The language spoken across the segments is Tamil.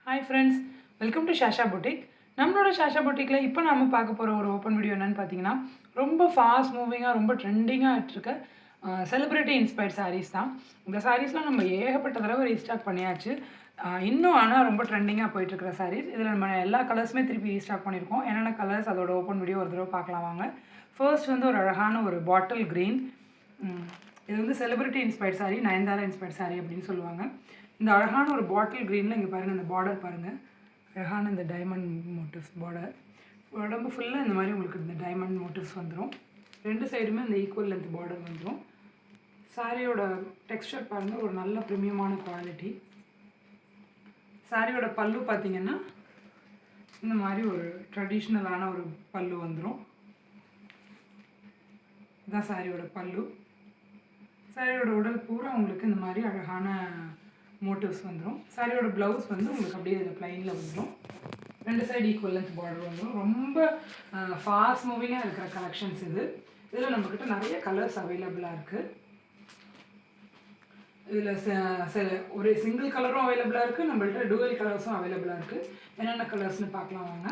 Hi friends, welcome to Shasha Boutique. நம்மளோட ஷாஷா பொட்டிக்கில் இப்போ நம்ம பார்க்க போகிற ஒரு ஓப்பன் வீடியோ என்னென்னு பார்த்தீங்கன்னா ரொம்ப ஃபாஸ்ட் மூவிங்காக ரொம்ப ட்ரெண்டிங்காக இருக்க செலிப்ரிட்டி இன்ஸ்பயர்ட் சாரீஸ் தான். இந்த சாரீஸ்லாம் நம்ம ஏகப்பட்ட தடவை ரீஸ்டாக் பண்ணியாச்சு. இன்னும் ஆனால் ரொம்ப ட்ரெண்டிங்காக போயிட்டுருக்கிற சாரீஸ். இதில் நம்ம எல்லா கலர்ஸுமே திருப்பி ரீஸ்டாக் பண்ணியிருக்கோம். என்னென்ன கலர்ஸ் அதோட ஓப்பன் வீடியோ ஒரு தடவை பார்க்கலாம் வாங்க. ஃபர்ஸ்ட் வந்து ஒரு அழகான ஒரு பாட்டில் க்ரீன். இது வந்து celebrity inspired sari, Nayanthara inspired sari அப்படின்னு சொல்லுவாங்க. இந்த அழகான ஒரு பாட்டில் க்ரீனில் இங்கே பாருங்கள், இந்த பார்டர் பாருங்கள், அழகான இந்த டைமண்ட் மோட்டிவ்ஸ் பார்டர். உடம்பு ஃபுல்லாக இந்த மாதிரி உங்களுக்கு இந்த டைமண்ட் மோட்டிவ்ஸ் வந்துடும். ரெண்டு சைடுமே இந்த ஈக்குவல் லென்த் பார்டர் வந்துடும். சாரியோட டெக்ஸ்டர் பாருங்கள், ஒரு நல்ல ப்ரீமியமான குவாலிட்டி. சாரியோட பல்லு பார்த்திங்கன்னா இந்த மாதிரி ஒரு ட்ரெடிஷ்னலான ஒரு பல்லு வந்துடும். இதுதான் சாரியோட பல்லு. சாரியோட உடல் பூரா உங்களுக்கு இந்த மாதிரி அழகான மோட்டிவ்ஸ் வந்துடும். சாரியோட ப்ளவுஸ் வந்து உங்களுக்கு அப்படியே இதில் ப்ளைனில் வந்துடும். ரெண்டு சைடு ஈக்குவல் லென்த் பார்டர் வந்துடும். ரொம்ப ஃபாஸ்ட் மூவிங்காக இருக்கிற கலெக்ஷன்ஸ் இது. இதில் நம்மக்கிட்ட நிறைய கலர்ஸ் அவைலபிளாக இருக்குது. இதில் ஒரு சிங்கிள் கலரும் அவைலபிளாக இருக்குது, நம்மள்ட்ட டூவல் கலர்ஸும் அவைலபிளாக இருக்குது. என்னென்ன கலர்ஸ்னு பார்க்கலாம் வாங்க.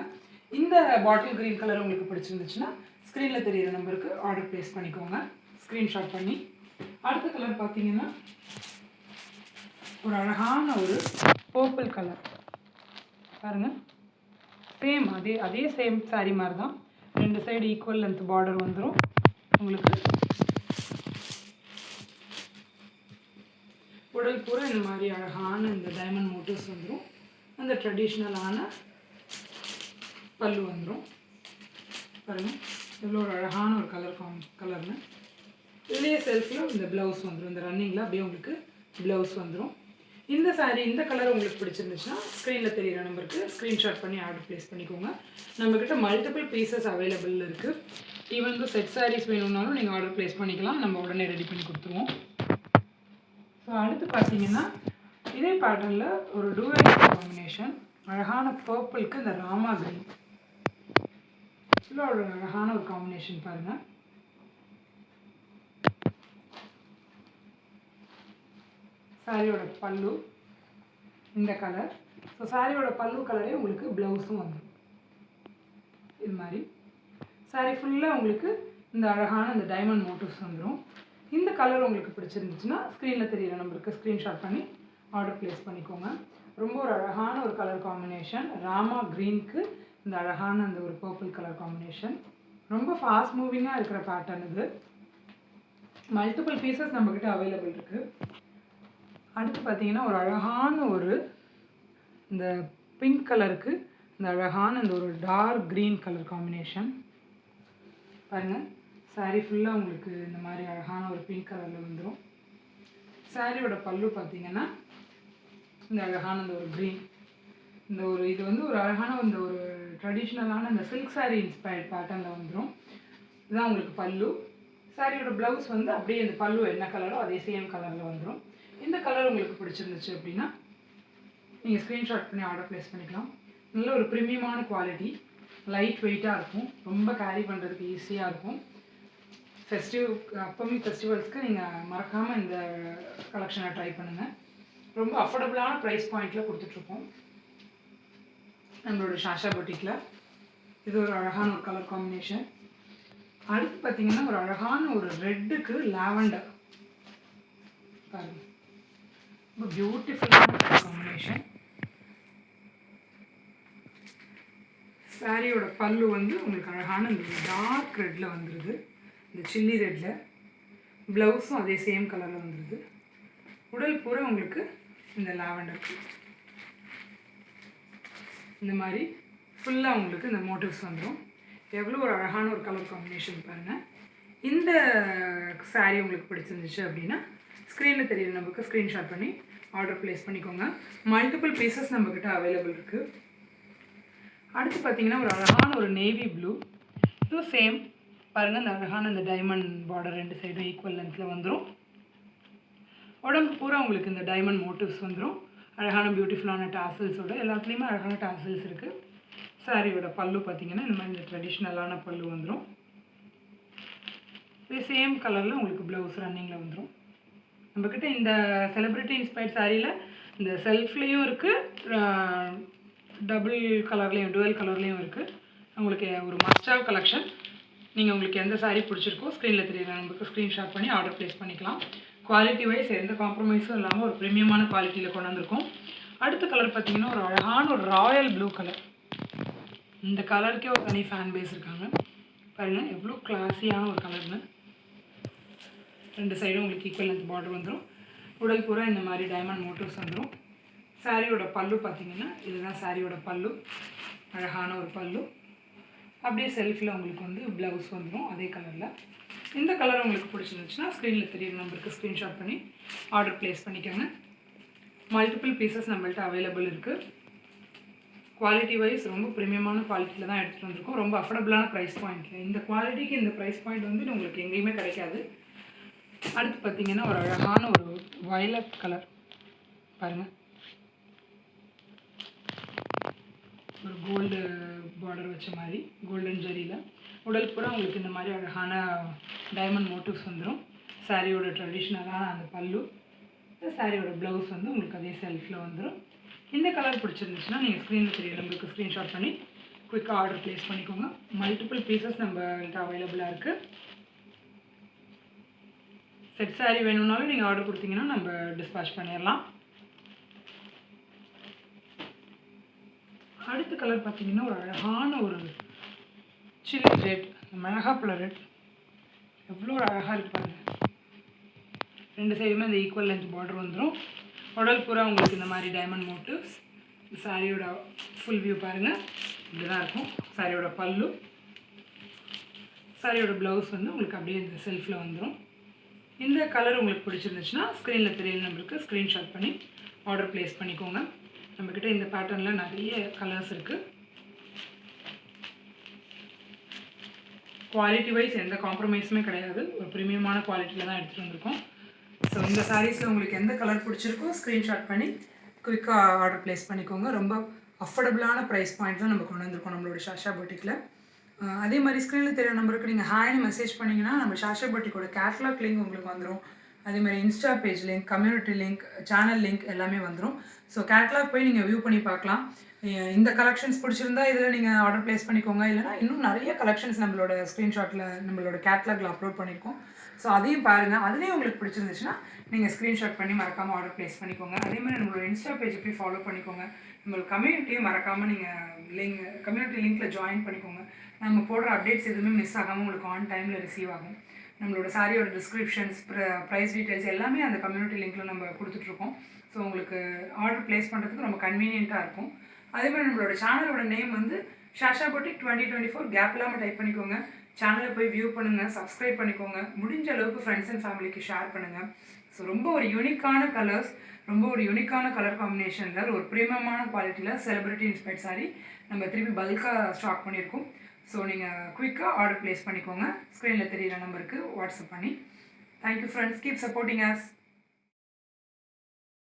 இந்த பாட்டில் க்ரீன் கலர் உங்களுக்கு பிடிச்சிருந்துச்சுன்னா ஸ்க்ரீனில் தெரியிற நம்பருக்கு ஆர்டர் ப்ளேஸ் பண்ணிக்கோங்க, ஸ்க்ரீன்ஷாட் பண்ணி. அடுத்த கலர் பார்த்தீங்கன்னா ஒரு அழகான ஒரு பர்பிள் கலர் பாருங்கள். சேம் அதே சேம் சாரீ மாதிரி தான். ரெண்டு சைடு ஈக்குவல் லென்த் பார்டர் வந்துடும். உங்களுக்கு உடல் பூரா இந்த மாதிரி அழகான இந்த டைமண்ட் மோட்டிவ்ஸ் வந்துடும். அந்த ட்ரெடிஷ்னலான பல்லு வந்துடும். பாருங்கள் இவ்வளோ ஒரு அழகான ஒரு கலர்னு. இதுலேயே செல்ஃபில் இந்த ப்ளவுஸ் வந்துடும். இந்த ரன்னிங்கில் அப்படியே உங்களுக்கு ப்ளவுஸ் வந்துடும். இந்த சாரீ இந்த கலர் உங்களுக்கு பிடிச்சிருந்துச்சுன்னா ஸ்க்ரீனில் தெரியிற நம்பருக்கு ஸ்க்ரீன்ஷாட் பண்ணி ஆர்டர் ப்ளேஸ் பண்ணிக்கோங்க. நம்மக்கிட்ட மல்டிபிள் பீசஸ் அவைலபிள் இருக்குது. ஈவன் வந்து செட் சாரீஸ் வேணும்னாலும் நீங்கள் ஆர்டர் ப்ளேஸ் பண்ணிக்கலாம், நம்ம உடனே ரெடி பண்ணி கொடுத்துருவோம். ஸோ அடுத்து பார்த்தீங்கன்னா இதே பேட்டர்னில் ஒரு டூவல் காம்பினேஷன், அழகான பர்பிளுக்கு இந்த ராமா கிரீன். இவ்வளோ ஒரு அழகான ஒரு காம்பினேஷன் பாருங்கள். சாரியோட பல்லு இந்த கலர். ஸோ சாரியோட பல்லு கலரே உங்களுக்கு ப்ளவுஸும் வந்துடும். இது மாதிரி சாரி ஃபுல்லாக உங்களுக்கு இந்த அழகான இந்த டைமண்ட் மோட்டிவ்ஸ் வந்துடும். இந்த கலர் உங்களுக்கு பிடிச்சிருந்துச்சுன்னா ஸ்க்ரீனில் தெரியிற நம்பருக்கு ஸ்க்ரீன்ஷாட் பண்ணி ஆர்டர் ப்ளேஸ் பண்ணிக்கோங்க. ரொம்ப ஒரு அழகான ஒரு கலர் காம்பினேஷன். ராமா க்ரீனுக்கு இந்த அழகான அந்த ஒரு பர்பிள் கலர் காம்பினேஷன். ரொம்ப ஃபாஸ்ட் மூவிங்காக இருக்கிற பேட்டர்ன் இது. மல்டிபிள் பீசஸ் நம்மக்கிட்ட அவைலபிள் இருக்குது. அடுத்து பார்த்தீங்கன்னா ஒரு அழகான ஒரு இந்த பிங்க் கலருக்கு இந்த அழகான இந்த ஒரு டார்க் க்ரீன் கலர் காம்பினேஷன் பாருங்கள். சாரீ ஃபுல்லாக உங்களுக்கு இந்த மாதிரி அழகான ஒரு பிங்க் கலரில் வந்துடும். சாரியோட பல்லு பார்த்தீங்கன்னா இந்த அழகான இந்த ஒரு க்ரீன், இந்த ஒரு இது வந்து ஒரு அழகான இந்த ஒரு ட்ரெடிஷ்னலான இந்த சில்க் சாரீ இன்ஸ்பயர்ட் பேட்டர்னில் வந்துடும். இதுதான் உங்களுக்கு பல்லு. சாரியோட ப்ளவுஸ் வந்து அப்படியே இந்த பல்லு என்ன கலரோ அதே சேம் கலரில் வந்துடும். இந்த கலர் உங்களுக்கு பிடிச்சிருந்துச்சு அப்படின்னா நீங்கள் ஸ்க்ரீன்ஷாட் பண்ணி ஆர்டர் ப்ளேஸ் பண்ணிக்கலாம். நல்ல ஒரு ப்ரீமியமான குவாலிட்டி, லைட் வெயிட்டாக இருக்கும், ரொம்ப கேரி பண்ணுறதுக்கு ஈஸியாக இருக்கும். அப்கமிங் ஃபெஸ்டிவல்ஸ்க்கு நீங்கள் மறக்காமல் இந்த கலெக்ஷனை ட்ரை பண்ணுங்கள். ரொம்ப அஃபோர்டபுளான ப்ரைஸ் பாயிண்டில் கொடுத்துட்ருக்கோம் நம்மளோட ஷாஷா பொட்டிக்கில். இது ஒரு அழகான ஒரு கலர் காம்பினேஷன். அடுத்து பார்த்திங்கன்னா ஒரு அழகான ஒரு ரெட்டுக்கு லாவெண்டர் பாருங்கள். ரொம்ப பியூட்டிஃபுல்லான காம்பினேஷன். சாரியோட பல்லு வந்து உங்களுக்கு அழகான இந்த டார்க் ரெட்டில் வந்துடுது, இந்த சில்லி ரெட்டில். ப்ளவுஸும் அதே சேம் கலரில் வந்துடுது. உடல் பூரா உங்களுக்கு இந்த லாவெண்டர் இந்த மாதிரி ஃபுல்லாக உங்களுக்கு இந்த மோட்டிவ்ஸ் வந்துடும். எவ்வளோ ஒரு அழகான ஒரு கலர் காம்பினேஷன் பாருங்கள். இந்த சாரீ உங்களுக்கு பிடிச்சிருந்துச்சு அப்படின்னா ஸ்க்ரீனில் தெரியிற நம்பருக்கு ஸ்க்ரீன்ஷாட் பண்ணி ஆர்டர் ப்ளேஸ் பண்ணிக்கோங்க. மல்டிபிள் பீசஸ் நம்மக்கிட்ட அவைலபிள் இருக்குது. அடுத்து பார்த்திங்கன்னா ஒரு அழகான ஒரு நேவி ப்ளூ. இதுவும் சேம் பாருங்கள், இந்த அழகான இந்த டைமண்ட் பார்டர் ரெண்டு சைடும் ஈக்குவல் லென்த்தில் வந்துடும். உடம்பு பூரா உங்களுக்கு இந்த டைமண்ட் மோட்டிவ்ஸ் வந்துடும். அழகான பியூட்டிஃபுல்லான டாசல்ஸோட எல்லாத்துலேயுமே அழகான டாசல்ஸ் இருக்குது. சாரியோட பல்லு பார்த்திங்கன்னா இந்த மாதிரி இந்த ட்ரெடிஷ்னலான பல்லு வந்துடும். இது சேம் கலரில் உங்களுக்கு ப்ளவுஸ் ரன்னிங்கில் வந்துடும். நம்மக்கிட்ட இந்த செலிப்ரிட்டி இன்ஸ்பயர்ட் சாரியில் இந்த செல்ஃப்லேயும் இருக்குது, டபுள் கலர்லேயும் டுவெல் கலர்லேயும் இருக்குது. உங்களுக்கு ஒரு மஸ்டாக கலெக்ஷன். நீங்கள் உங்களுக்கு எந்த சாரீ பிடிச்சிருக்கோ ஸ்க்ரீனில் தெரியுற நம்பருக்கு ஸ்க்ரீன்ஷாட் பண்ணி ஆர்டர் ப்ளேஸ் பண்ணிக்கலாம். குவாலிட்டி வைஸ் எந்த காம்ப்ரமைஸும் இல்லாமல் ஒரு ப்ரீமியமான குவாலிட்டியில் கொண்டு வந்திருக்கோம். அடுத்த கலர் பார்த்திங்கன்னா ஒரு அழகான ஒரு ராயல் ப்ளூ கலர். இந்த கலருக்கே ஒரு தனி ஃபேன் பேஸ் இருக்காங்க. பாருங்கள் எவ்வளோ கிளாஸியான ஒரு கலர்னு. 2 சைடும் உங்களுக்கு ஈக்குவல் லென்த் பார்டர் வந்துடும். உடல் பூரா இந்த மாதிரி டைமண்ட் மோட்டிவ்ஸ் வந்துடும். சாரியோட பல்லு பார்த்திங்கன்னா இதுதான் சாரியோட பல்லு. அழகான ஒரு பல்லு. அப்படியே செல்ஃபில் உங்களுக்கு வந்து ப்ளவுஸ் வந்துடும் அதே கலரில். இந்த கலர் உங்களுக்கு பிடிச்சிருந்துச்சுன்னா ஸ்க்ரீனில் தெரியுற நம்பருக்கு ஸ்க்ரீன்ஷாட் பண்ணி ஆர்டர் ப்ளேஸ் பண்ணிக்கோங்க. மல்டிபிள் பீசஸ் நம்மள்ட்ட அவைலபிள் இருக்குது. குவாலிட்டி வைஸ் ரொம்ப ப்ரீமியமான குவாலிட்டியில் தான் எடுத்துகிட்டு வந்திருக்கோம். ரொம்ப அஃபோர்டபுளான ப்ரைஸ் பாயிண்ட்டில். இந்த குவாலிட்டிக்கு இந்த ப்ரைஸ் பாயிண்ட் வந்து உங்களுக்கு எங்கேயுமே கிடைக்காது. அடுத்து பார்த்திங்கன்னா ஒரு அழகான ஒரு வயலட் கலர் பாருங்கள். ஒரு கோல்டு பார்டர் வச்ச மாதிரி கோல்டன் ஜரியில் உடல் பூரா உங்களுக்கு இந்த மாதிரி அழகான டைமண்ட் மோட்டிவ்ஸ் வந்துடும். சாரியோட ட்ரெடிஷ்னலான அந்த பல்லு, சாரியோட ப்ளவுஸ் வந்து உங்களுக்கு அதே செல்ஃபில் வந்துடும். இந்த கலர் பிடிச்சிருந்துச்சுன்னா நீங்கள் ஸ்க்ரீனில் தெரிய நம்பருக்கு ஸ்க்ரீன்ஷாட் பண்ணி குயிக்காக ஆர்டர் ப்ளேஸ் பண்ணிக்கோங்க. மல்டிபிள் பீசஸ் நம்மள்ட்ட அவைலபிளாக இருக்குது. செட் சாரீ வேணும்னாலும் நீங்கள் ஆர்டர் கொடுத்தீங்கன்னா நம்ம டிஸ்பேச் பண்ணிடலாம். அடுத்த கலர் பார்த்திங்கன்னா ஒரு அழகான ஒரு சில்லி ரெட், மிளகாப்பழ ரெட். எவ்வளோ ஒரு அழகாக இருப்பாங்க. 2 சைடுமே இந்த ஈக்குவல் லென்த் பார்டர் வந்துடும். உடல் பூரா உங்களுக்கு இந்த மாதிரி டைமண்ட் மோட்டிவ்ஸ். சாரியோட ஃபுல் வியூ பாருங்கள், இப்படி தான் இருக்கும். சாரியோட பல்லு, சாரியோட ப்ளவுஸ் வந்து உங்களுக்கு அப்படியே இந்த செல்ஃபில் வந்துடும். இந்த கலர் உங்களுக்கு பிடிச்சிருந்துச்சுன்னா ஸ்க்ரீனில் தெரியல நம்பருக்கு ஸ்க்ரீன்ஷாட் பண்ணி ஆர்டர் ப்ளேஸ் பண்ணிக்கோங்க. நம்மக்கிட்ட இந்த பேட்டர்னில் நிறைய கலர்ஸ் இருக்குது. குவாலிட்டி வைஸ் எந்த காம்ப்ரமைஸுமே கிடையாது. ஒரு ப்ரீமியமான குவாலிட்டியில் தான் எடுத்துகிட்டு வந்திருக்கோம். ஸோ இந்த சாரீஸில் உங்களுக்கு எந்த கலர் பிடிச்சிருக்கோ ஸ்க்ரீன்ஷாட் பண்ணி குயிக்காக ஆர்டர் ப்ளேஸ் பண்ணிக்கோங்க. ரொம்ப அஃபோர்டபுளான ப்ரைஸ் பாயிண்ட் தான் நம்ம கொண்டு வந்திருக்கோம் நம்மளோட ஷாஷா பொட்டிக்கில். அதே மாதிரி ஸ்க்ரீனில் தெரிய நம்பருக்கு நீங்கள் ஹாய்னு மெசேஜ் பண்ணிங்கன்னா நம்ம ஷாஷா பொட்டிக்கோட கேட்லாக் லிங்க் உங்களுக்கு வந்துடும். அதேமாதிரி Insta page link, community link, channel link எல்லாமே வந்துடும். ஸோ கேட்லாக் போய் நீங்கள் வியூ பண்ணி பார்க்கலாம். இந்த கலெக்ஷன்ஸ் பிடிச்சிருந்தா இதில் நீங்கள் ஆர்டர் ப்ளேஸ் பண்ணிக்கோங்க. இல்லைனா இன்னும் நிறைய கலெக்ஷன்ஸ் நம்மளோட ஸ்க்ரீன்ஷாட்டில் நம்மளோட கேட்லாகில் அப்லோட் பண்ணியிருக்கோம். ஸோ அதையும் பாருங்கள். அதுலேயும் உங்களுக்கு பிடிச்சிருந்துச்சுன்னா நீங்கள் ஸ்க்ரீன்ஷாட் பண்ணி மறக்காமல் ஆர்டர் ப்ளேஸ் பண்ணிக்கோங்க. அதேமாதிரி நம்மளோட இன்ஸ்டா பேஜை போய் ஃபாலோ பண்ணிக்கோங்க. நம்மளோட கம்யூனிட்டியும் மறக்காமல் நீங்கள் கம்யூனிட்டி லிங்க்கில் ஜாயின் பண்ணிக்கோங்க. நம்ம போடுற அப்டேட்ஸ் எதுவுமே மிஸ் ஆகாமல் உங்களுக்கு ஆன் டைமில் ரிசீவ் ஆகும். நம்மளோட சாரியோட டிஸ்கிரிப்ஷன்ஸ், ப்ரைஸ் டீட்டெயில்ஸ் எல்லாமே அந்த கம்யூனிட்டி லிங்க்கில் நம்ம கொடுத்துட்ருக்கோம். ஸோ உங்களுக்கு ஆர்டர் ப்ளேஸ் பண்ணுறதுக்கு ரொம்ப கன்வீனியண்ட்டாக இருக்கும். அதேமாதிரி நம்மளோட சேனலோட நேம் வந்து ஷாஷா பொட்டிக் 2024 கேப் இல்லாமல் டைப் பண்ணிக்கோங்க. சேனலை போய் வியூ பண்ணுங்கள், சப்ஸ்கிரைப் பண்ணிக்கோங்க. முடிஞ்ச அளவுக்கு ஃப்ரெண்ட்ஸ் அண்ட் ஃபேமிலிக்கு ஷேர் பண்ணுங்கள். ஸோ ரொம்ப ஒரு யூனிக்கான கலர்ஸ், ரொம்ப ஒரு யூனிக்கான கலர் காம்பினேஷனில் ஒரு ப்ரீமியமான குவாலிட்டியில் செலிபிரிட்டி இன்ஸ்பைர்ட் சாரி நம்ம திருப்பி பல்காக ஸ்டாக் பண்ணியிருக்கோம். ஸோ நீங்கள் குயிக்காக ஆர்டர் ப்ளேஸ் பண்ணிக்கோங்க. ஸ்க்ரீனில் தெரியிற நம்பருக்கு வாட்ஸ்அப் பண்ணி. Thank you friends, keep supporting us.